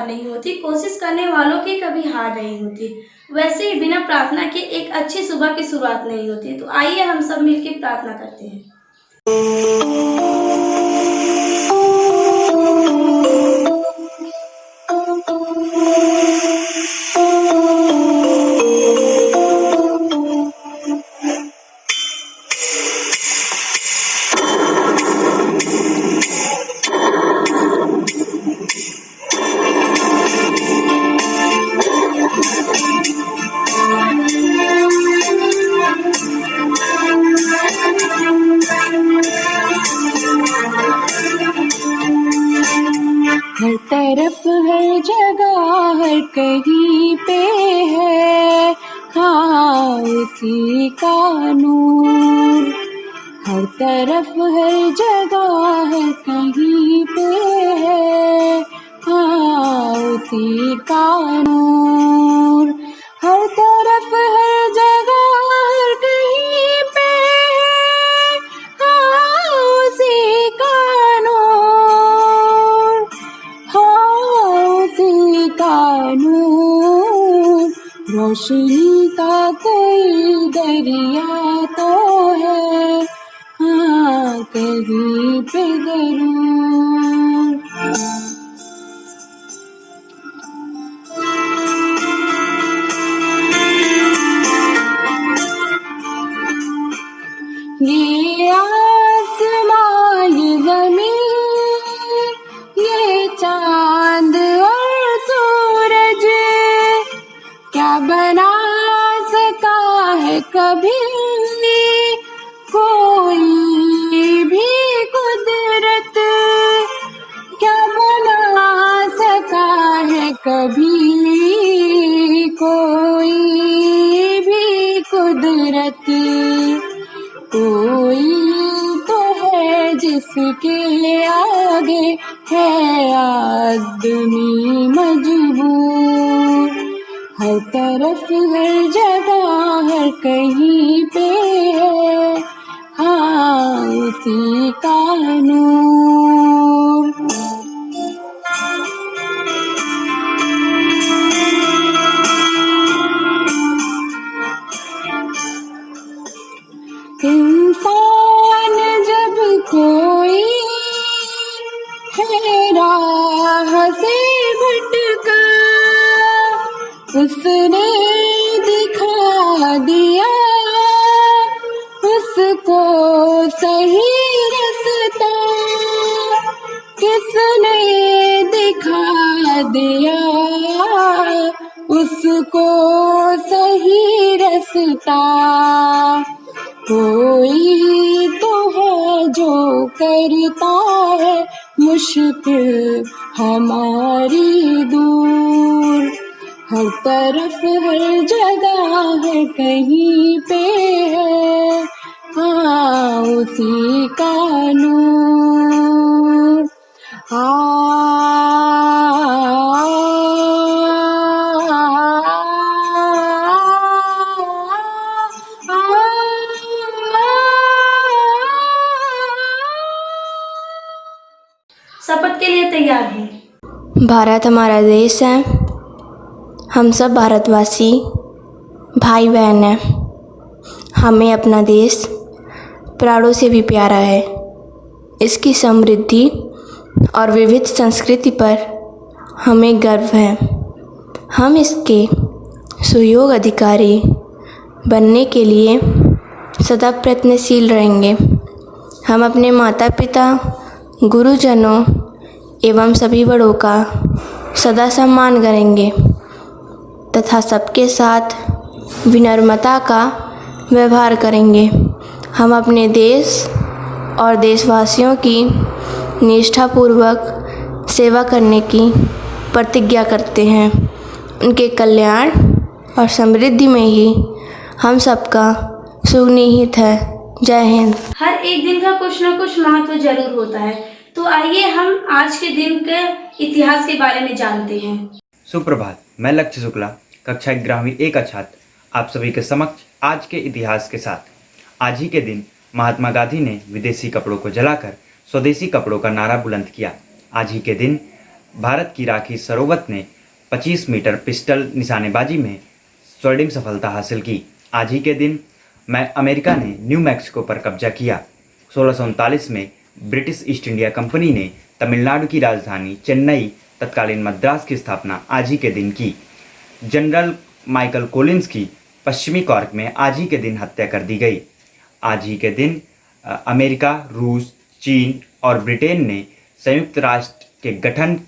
हार नहीं होती, कोशिश करने वालों की कभी हार नहीं होती। वैसे ही बिना प्रार्थना के एक अच्छी सुबह की शुरुआत नहीं होती। तो आइए हम सब मिलकर प्रार्थना करते हैं। हर तरफ हर जगह हर कहीं पे है हाँ उसी का नूर। हर तरफ हर जगह हर कहीं पे है हाँ उसी का नूर। हर तरफ हर जगह हर कहीं पे है हाँ उसी का नूर। हाँ उसी का नूर। रोशनी का कोई दरिया तो है हाँ कहीं पे जरूर। ये आसमां ये ज़मीन ये चांद और सूरज क्या बना सका है कभी कोई भी कुदरत। क्या बना सका है कभी कोई भी कुदरत। कोई तो है जिसके आगे है आदमी मजबूर। हर तरफ हर जगह हर कहीं पे है हाँ उसी का नूर। इंसान जब कोई है राह से भटका उसने दिखा दिया उसको सही रास्ता। किसने दिखा दिया उसको सही रास्ता। कोई तो है जो करता है मुश्किल हमारी दूर। हर तरफ हर जगह हर कहीं पे है हाँ उसी का नूर। शपथ के लिए तैयार हूँ। भारत हमारा देश है। हम सब भारतवासी भाई बहन हैं। हमें अपना देश प्राणों से भी प्यारा है। इसकी समृद्धि और विविध संस्कृति पर हमें गर्व है। हम इसके सुयोग्य अधिकारी बनने के लिए सदा प्रयत्नशील रहेंगे। हम अपने माता पिता गुरुजनों एवं सभी बड़ों का सदा सम्मान करेंगे तथा सबके साथ विनम्रता का व्यवहार करेंगे। हम अपने देश और देशवासियों की निष्ठापूर्वक सेवा करने की प्रतिज्ञा करते हैं। उनके कल्याण और समृद्धि में ही हम सबका सुनिहित है। जय हिंद। हर एक दिन का कुछ न कुछ महत्व जरूर होता है। तो आइए हम आज के दिन के इतिहास के बारे में जानते हैं। सुप्रभात, मैं लक्ष्य शुक्ला, कक्षा 11वीं A का छात्र, आप सभी के समक्ष आज के इतिहास के साथ। आज ही के दिन महात्मा गांधी ने विदेशी कपड़ों को जलाकर स्वदेशी कपड़ों का नारा बुलंद किया। आज ही के दिन भारत की राखी सरोवत ने 25 मीटर पिस्टल निशानेबाजी में स्वर्णिम सफलता हासिल की। आज ही के दिन अमेरिका ने न्यू मैक्सिको पर कब्जा किया। 1639 में ब्रिटिश ईस्ट इंडिया कंपनी ने तमिलनाडु की राजधानी चेन्नई तत्कालीन मद्रास की स्थापना आज ही के दिन की। जनरल माइकल कोलिंस की पश्चिमी कॉर्क में आज ही के दिन हत्या कर दी गई। आज ही के दिन अमेरिका, रूस, चीन और ब्रिटेन ने संयुक्त राष्ट्र के गठन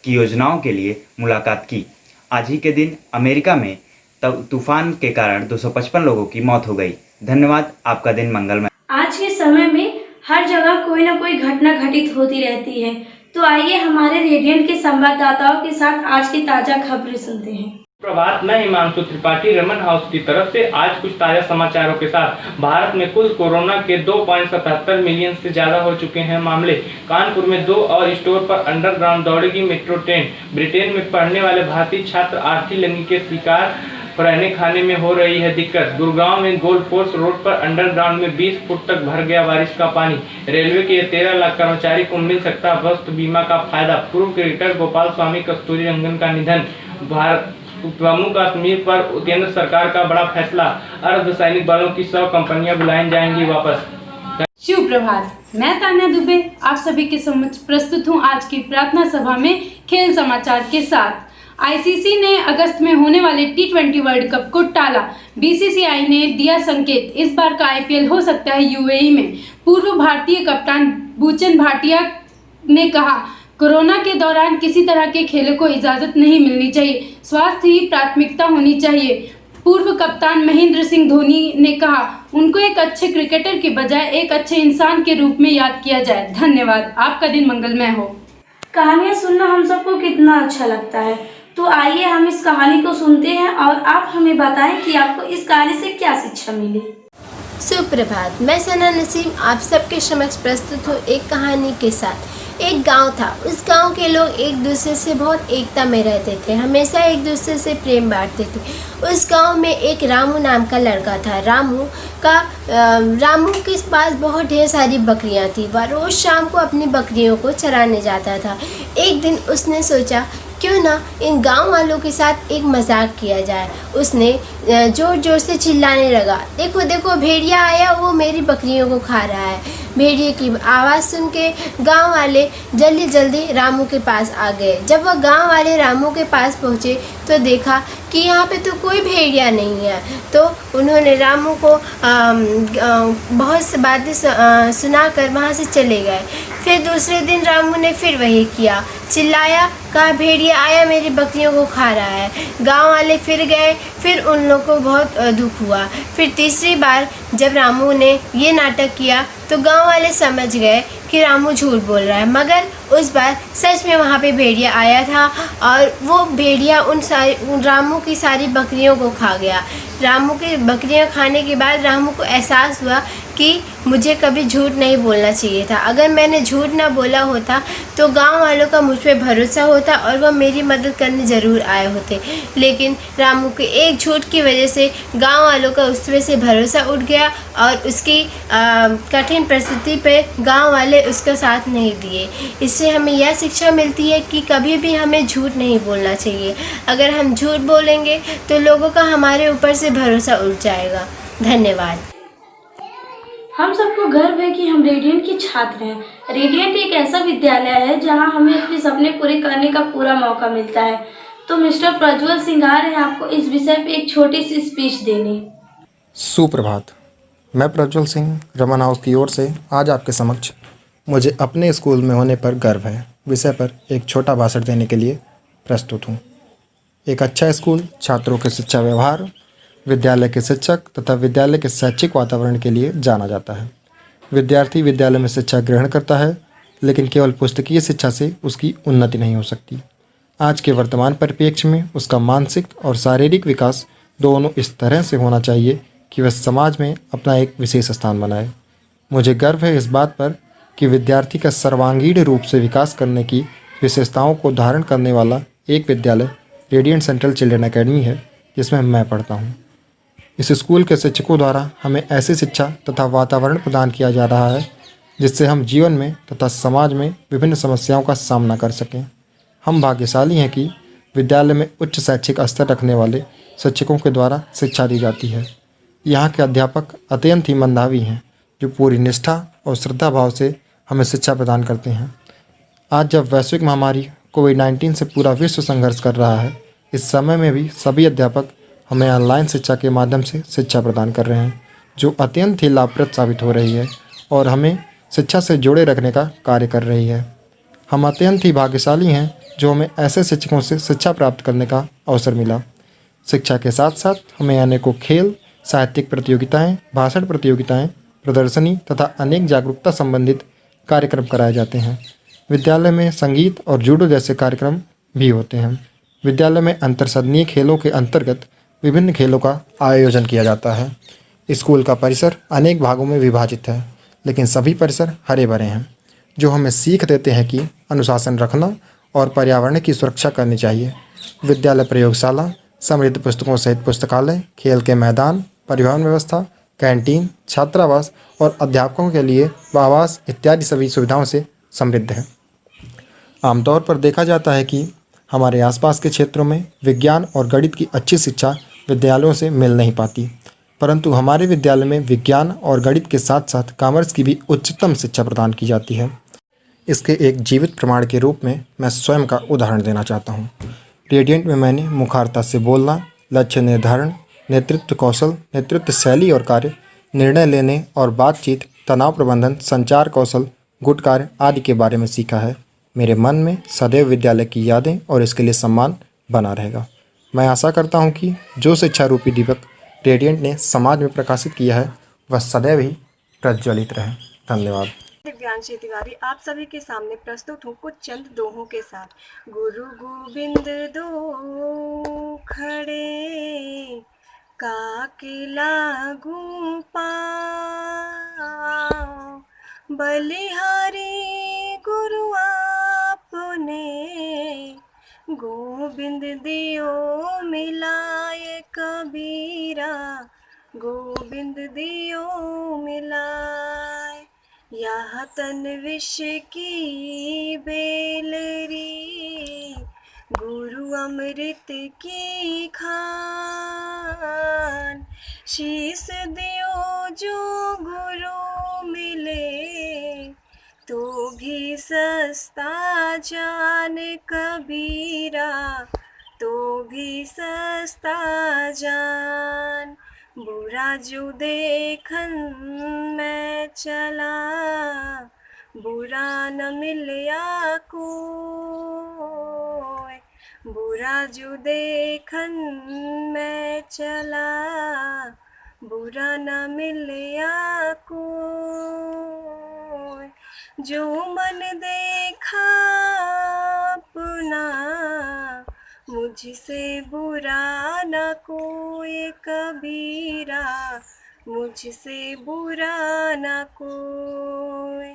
की योजनाओं के लिए मुलाकात की। आज ही के दिन अमेरिका में तूफान के कारण 255 लोगों की मौत हो गई। धन्यवाद। आपका दिन मंगलमय। आज के समय में हर जगह कोई ना कोई घटना घटित होती रहती है, तो आइए हमारे रेडियंट के संवाददाताओं के साथ आज की ताजा खबरें सुनते हैं। प्रभात, मैं हिमांशु त्रिपाठी रमन हाउस की तरफ से आज कुछ ताजा समाचारों के साथ। भारत में कुल कोरोना के 2.77 मिलियन से ज्यादा हो चुके हैं मामले। कानपुर में 2 और स्टोर पर अंडरग्राउंड दौड़ेगी मेट्रो ट्रेन। ब्रिटेन में पढ़ने वाले भारतीय छात्र आर्थिक तंगी के शिकार, रहने खाने में हो रही है दिक्कत। गुड़गांव में गोल्ड फोर्स रोड पर अंडरग्राउंड में 20 फुट तक भर गया बारिश का पानी। रेलवे के 13 लाख कर्मचारी को मिल सकता वस्तु बीमा का फायदा। पूर्व क्रिकेटर गोपाल स्वामी कस्तूरी रंगन का निधन। जम्मू कश्मीर पर केंद्र सरकार का बड़ा फैसला। अर्धसैनिक बलों की 100 कंपनियां बुलाई जाएंगी वापस। शुभ प्रभात, मैं तान्या दुबे आप सभी के समक्ष प्रस्तुत हूं आज की प्रार्थना सभा में खेल समाचार के साथ। आईसीसी ने अगस्त में होने वाले T20 वर्ल्ड कप को टाला। बीसीसीआई ने दिया संकेत, इस बार का आईपीएल हो सकता है यूएई में। पूर्व भारतीय कप्तान भूचन भाटिया ने कहा, कोरोना के दौरान किसी तरह के खेलों को इजाजत नहीं मिलनी चाहिए, स्वास्थ्य ही प्राथमिकता होनी चाहिए। पूर्व कप्तान महेंद्र सिंह धोनी ने कहा, उनको एक अच्छे क्रिकेटर के बजाय एक अच्छे इंसान के रूप में याद किया जाए। धन्यवाद। आपका दिन मंगलमय हो। कहानियाँ सुनना हम सबको कितना अच्छा लगता है, तो आइए हम इस कहानी को सुनते हैं और आप हमें बताएं कि आपको इस कहानी से क्या शिक्षा मिली। सुप्रभात, मैं सना नसीम आप सबके समक्ष प्रस्तुत हूँ एक कहानी के साथ। एक गांव था। उस गांव के लोग एक दूसरे से बहुत एकता में रहते थे, हमेशा एक दूसरे से प्रेम बांटते थे। उस गांव में एक रामू नाम का लड़का था। रामू के पास बहुत ढेर सारी बकरियां थी। वह रोज़ शाम को अपनी बकरियों को चराने जाता था। एक दिन उसने सोचा, क्यों ना इन गांव वालों के साथ एक मजाक किया जाए। उसने ज़ोर ज़ोर से चिल्लाने लगा, देखो देखो भेड़िया आया, वो मेरी बकरियों को खा रहा है। भेड़िए की आवाज़ सुन के गाँव वाले जल्दी जल्दी रामू के पास आ गए। जब वह गाँव वाले रामू के पास पहुँचे तो देखा कि यहाँ पे तो कोई भेड़िया नहीं है। तो उन्होंने रामू को बहुत सी बातें सुनाकर वहाँ से चले गए। फिर दूसरे दिन रामू ने फिर वही किया, चिल्लाया, कहा भेड़िया आया मेरी बकरियों को खा रहा है। गांव वाले फिर गए, फिर उन लोगों को बहुत दुख हुआ। फिर तीसरी बार जब रामू ने ये नाटक किया तो गांव वाले समझ गए कि रामू झूठ बोल रहा है, मगर उस बार सच में वहाँ पे भेड़िया आया था और वो भेड़िया उन रामू की सारी बकरियों को खा गया। रामू की बकरियां खाने के बाद रामू को एहसास हुआ कि मुझे कभी झूठ नहीं बोलना चाहिए था। अगर मैंने झूठ ना बोला होता तो गांव वालों का मुझ पे भरोसा होता और वह मेरी मदद करने ज़रूर आए होते। लेकिन रामू के एक झूठ की वजह से गांव वालों का उस पे से भरोसा उठ गया और उसकी कठिन परिस्थिति पे गांव वाले उसका साथ नहीं दिए। इससे हमें यह शिक्षा मिलती है कि कभी भी हमें झूठ नहीं बोलना चाहिए। अगर हम झूठ बोलेंगे तो लोगों का हमारे ऊपर से भरोसा उठ जाएगा। धन्यवाद। हम सबको गर्व है कि हम रेडियंट के छात्र हैं। रेडियंट एक ऐसा विद्यालय है जहां हमें अपने सपने पूरे करने का पूरा मौका मिलता है। तो मिस्टर प्रज्वल सिंह आ रहे हैं आपको इस विषय पे एक छोटी सी स्पीच देने। सुप्रभात, मैं प्रज्वल सिंह रमन हाउस की ओर से आज आपके समक्ष मुझे अपने स्कूल में होने पर गर्व है विषय पर एक छोटा भाषण देने के लिए प्रस्तुत हूँ। एक अच्छा स्कूल छात्रों के शिक्षा व्यवहार, विद्यालय के शिक्षक तथा विद्यालय के शैक्षिक वातावरण के लिए जाना जाता है। विद्यार्थी विद्यालय में शिक्षा ग्रहण करता है, लेकिन केवल पुस्तकीय शिक्षा से उसकी उन्नति नहीं हो सकती। आज के वर्तमान परिप्रेक्ष्य में उसका मानसिक और शारीरिक विकास दोनों इस तरह से होना चाहिए कि वह समाज में अपना एक विशेष स्थान बनाए। मुझे गर्व है इस बात पर कि विद्यार्थी का सर्वांगीण रूप से विकास करने की विशेषताओं को धारण करने वाला एक विद्यालय रेडियंट सेंट्रल चिल्ड्रन एकेडमी है, जिसमें मैं पढ़ता हूँ। इस स्कूल के शिक्षकों द्वारा हमें ऐसी शिक्षा तथा वातावरण प्रदान किया जा रहा है जिससे हम जीवन में तथा समाज में विभिन्न समस्याओं का सामना कर सकें। हम भाग्यशाली हैं कि विद्यालय में उच्च शैक्षिक स्तर रखने वाले शिक्षकों के द्वारा शिक्षा दी जाती है। यहाँ के अध्यापक अत्यंत ही मेधावी हैं, जो पूरी निष्ठा और श्रद्धा भाव से हमें शिक्षा प्रदान करते हैं। आज जब वैश्विक महामारी कोविड-19 से पूरा विश्व संघर्ष कर रहा है, इस समय में भी सभी अध्यापक हमें ऑनलाइन शिक्षा के माध्यम से शिक्षा प्रदान कर रहे हैं, जो अत्यंत ही लाभप्रद साबित हो रही है और हमें शिक्षा से जोड़े रखने का कार्य कर रही है। हम अत्यंत ही भाग्यशाली हैं जो हमें ऐसे शिक्षकों से शिक्षा प्राप्त करने का अवसर मिला। शिक्षा के साथ साथ हमें अनेकों खेल, साहित्यिक प्रतियोगिताएं, भाषण प्रतियोगिताएं, प्रदर्शनी तथा अनेक जागरूकता संबंधित कार्यक्रम कराए जाते हैं। विद्यालय में संगीत और जूडो जैसे कार्यक्रम भी होते हैं। विद्यालय में अंतरसदनीय खेलों के अंतर्गत विभिन्न खेलों का आयोजन किया जाता है। स्कूल का परिसर अनेक भागों में विभाजित है, लेकिन सभी परिसर हरे भरे हैं, जो हमें सीख देते हैं कि अनुशासन रखना और पर्यावरण की सुरक्षा करनी चाहिए। विद्यालय प्रयोगशाला, समृद्ध पुस्तकों सहित पुस्तकालय, खेल के मैदान, परिवहन व्यवस्था, कैंटीन, छात्रावास और अध्यापकों के लिए आवास इत्यादि सभी सुविधाओं से समृद्ध है। आमतौर पर देखा जाता है कि हमारे आसपास के क्षेत्रों में विज्ञान और गणित की अच्छी शिक्षा विद्यालयों से मिल नहीं पाती, परंतु हमारे विद्यालय में विज्ञान और गणित के साथ साथ कॉमर्स की भी उच्चतम शिक्षा प्रदान की जाती है। इसके एक जीवित प्रमाण के रूप में मैं स्वयं का उदाहरण देना चाहता हूँ। रेडियंट में मैंने मुखारता से बोलना, लक्ष्य निर्धारण, नेतृत्व कौशल, नेतृत्व शैली और कार्य, निर्णय लेने और बातचीत, तनाव प्रबंधन, संचार कौशल, गुट कार्य आदि के बारे में सीखा है। मेरे मन में सदैव विद्यालय की यादें और इसके लिए सम्मान बना रहेगा। मैं आशा करता हूँ कि जो शिक्षा रूपी दीपक रेडियंट ने समाज में प्रकाशित किया है, वह सदैव ही प्रज्वलित रहे। धन्यवाद। दिव्यांशी तिवारी आप सभी के सामने प्रस्तुत हूँ कुछ चंद दोहों के साथ। गुरु गोविंद दो खड़े काके लागू पाँव, बलिहारी गुरु आपने गोविंद दियो मिलाए कबीरा, गोविंद दियो मिलाए। यह तन विष की बेलरी, गुरु अमृत की खान। शीस दियो जो गुरु मिले, तो भी सस्ता जान कबीरा, तो भी सस्ता जान। बुरा जो देखन मैं चला, बुरा न मिलया कोई। बुरा जो देखन मैं चला, बुरा न मिलया कोई। जो मन देखा अपना, मुझसे बुरा न कोई कबीरा, मुझसे बुरा न कोई।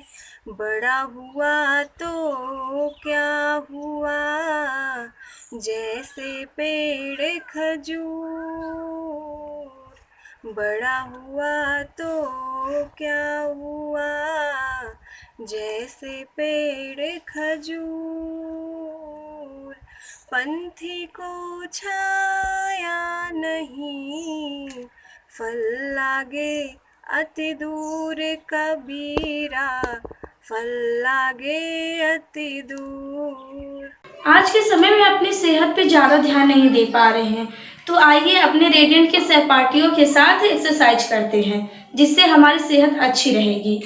बड़ा हुआ तो क्या हुआ, जैसे पेड़ खजूर। बड़ा हुआ तो क्या हुआ, जैसे पेड़ खजूर। पंथी को छाया नहीं, फल लागे अति दूर कबीरा, फल लागे अति दूर। आज के समय में अपनी सेहत पे ज़्यादा ध्यान नहीं दे पा रहे हैं, तो आइए अपने रेडियंट के सहपाठियों के साथ एक्सरसाइज करते हैं, जिससे हमारी सेहत अच्छी रहेगी।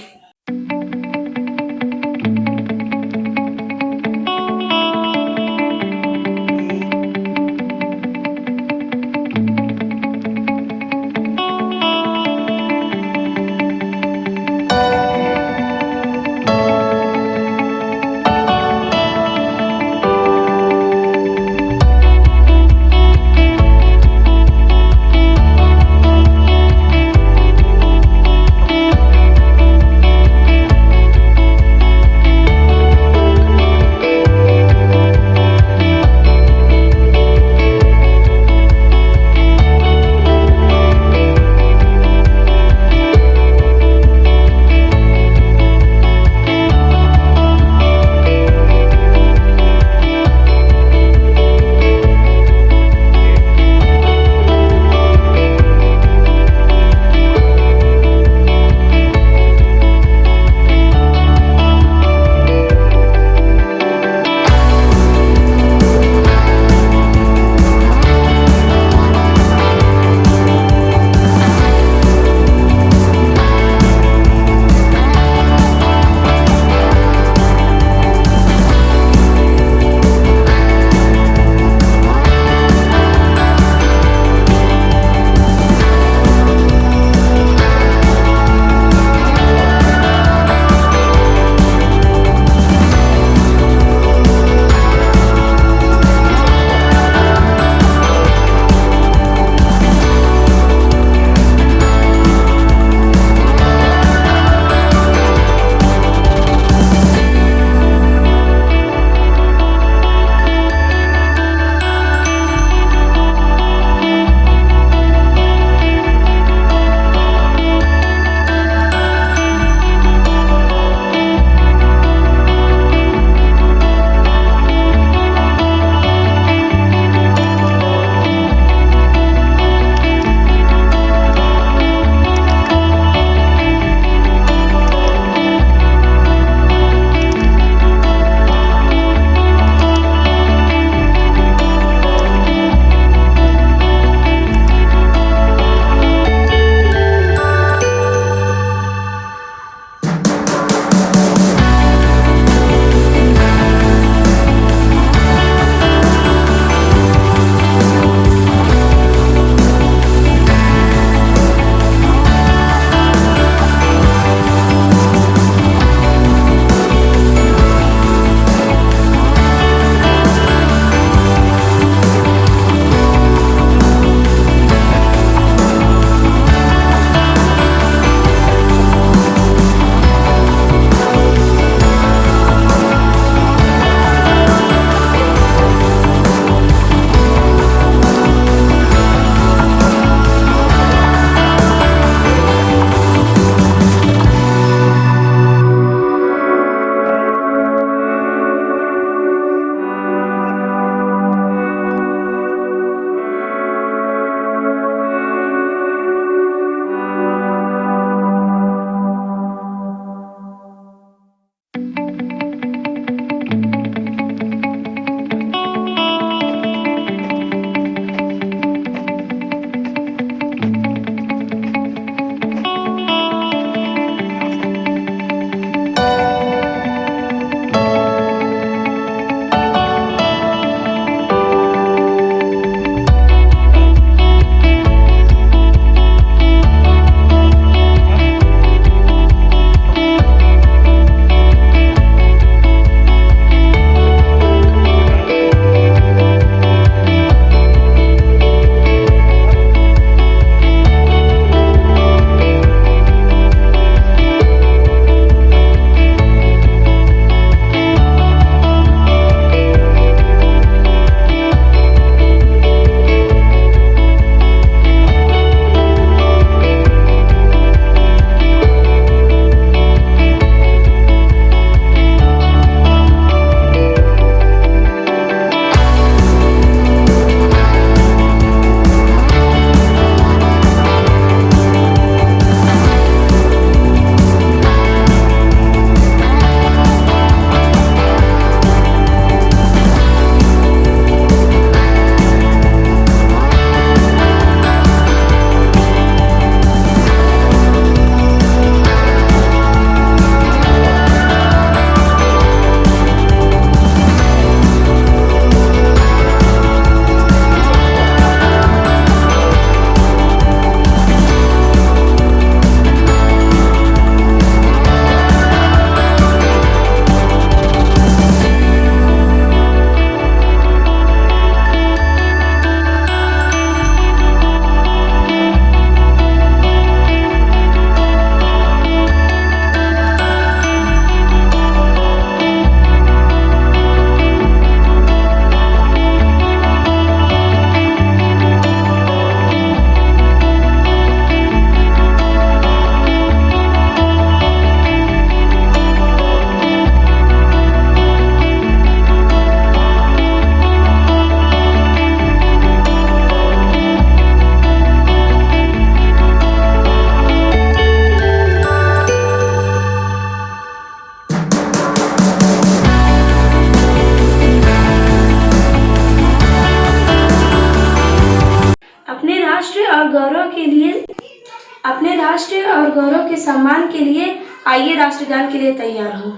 अपने राष्ट्र और गौरव के सम्मान के लिए आइए राष्ट्रगान के लिए तैयार हो।